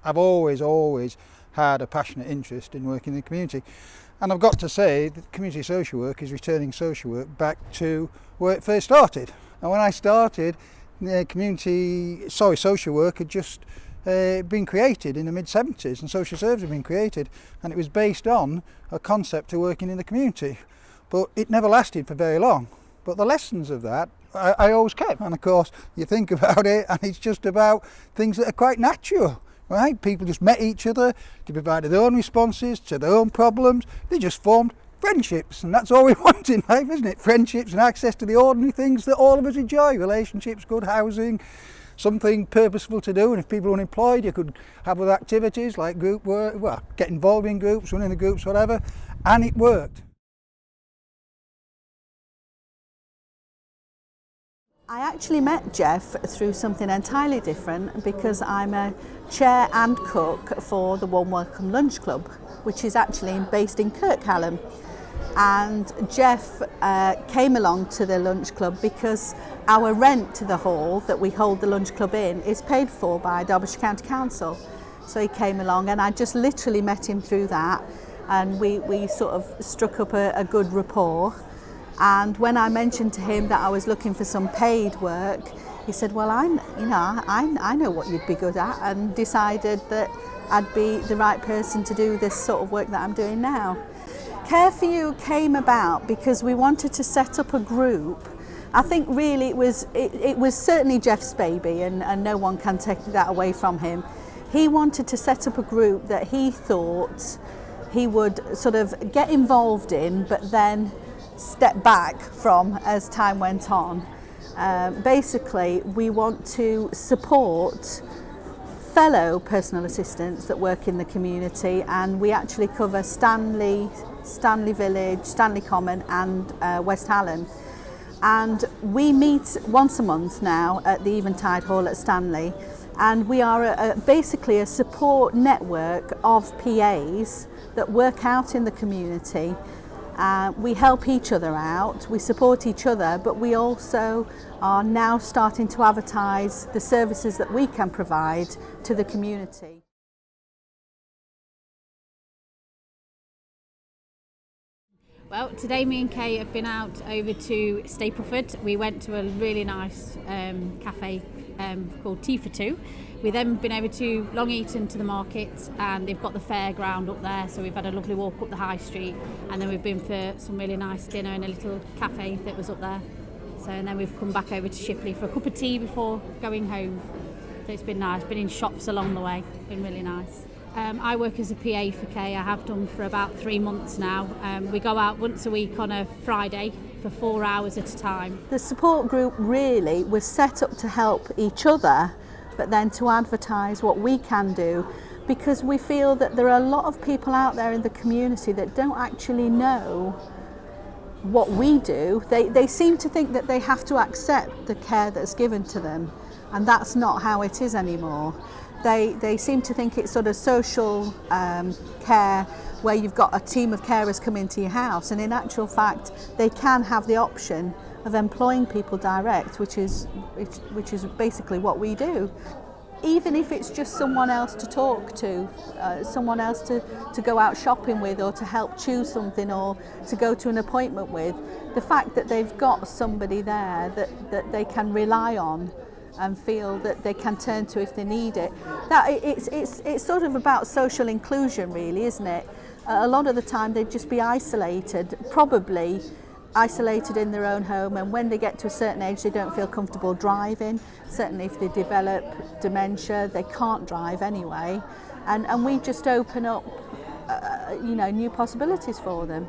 I've always had a passionate interest in working in the community. And I've got to say that community social work is returning social work back to where it first started. And when I started, social work had just been created in the mid-70s, and social services had been created, and it was based on a concept of working in the community. But it never lasted for very long. But the lessons of that I always kept. And of course, you think about it, and it's just about things that are quite natural. Right? People just met each other, they provided their own responses to their own problems, they just formed friendships, and that's all we want in life, isn't it? Friendships and access to the ordinary things that all of us enjoy, relationships, good housing, something purposeful to do. And if people are unemployed, you could have other activities like group work, well, get involved in groups, running the groups, whatever, and it worked. I actually met Jeff through something entirely different, because I'm a chair and cook for the Warm Welcome Lunch Club, which is actually based in Kirkhallam. And Jeff came along to the lunch club because our rent to the hall that we hold the lunch club in is paid for by Derbyshire County Council. So he came along, and I just literally met him through that, and we sort of struck up a good rapport. And when I mentioned to him that I was looking for some paid work, he said, well, I know what you'd be good at, and decided that I'd be the right person to do this sort of work that I'm doing now. Care for You came about because we wanted to set up a group. I think really it was certainly Jeff's baby, and no one can take that away from him. He wanted to set up a group that he thought he would sort of get involved in, but then step back from as time went on. Basically, we want to support fellow personal assistants that work in the community, and we actually cover Stanley Village, Stanley Common and West Hallam. And we meet once a month now at the Eventide Hall at Stanley, and we are basically a support network of PAs that work out in the community. We help each other out, we support each other, but we also are now starting to advertise the services that we can provide to the community. Well, today me and Kay have been out over to Stapleford. We went to a really nice cafe called Tea for Two. We've then been over to Long Eaton to the market, and they've got the fairground up there, so we've had a lovely walk up the high street, and then we've been for some really nice dinner in a little cafe that was up there. So, and then we've come back over to Shipley for a cup of tea before going home. So it's been nice, been in shops along the way, been really nice. I work as a PA for Kay. I have done for about 3 months now. We go out once a week on a Friday for 4 hours at a time. The support group really was set up to help each other, but then to advertise what we can do, because we feel that there are a lot of people out there in the community that don't actually know what we do. They seem to think that they have to accept the care that's given to them, and that's not how it is anymore. They seem to think it's sort of social care where you've got a team of carers come into your house, and in actual fact they can have the option of employing people direct, which is basically what we do. Even if it's just someone else to talk to, someone else to go out shopping with, or to help choose something, or to go to an appointment with, the fact that they've got somebody there that they can rely on and feel that they can turn to if they need it. It's sort of about social inclusion, really, isn't it? A lot of the time they'd just be isolated, probably isolated in their own home, and when they get to a certain age they don't feel comfortable driving. Certainly if they develop dementia, they can't drive anyway, and we just open up new possibilities for them.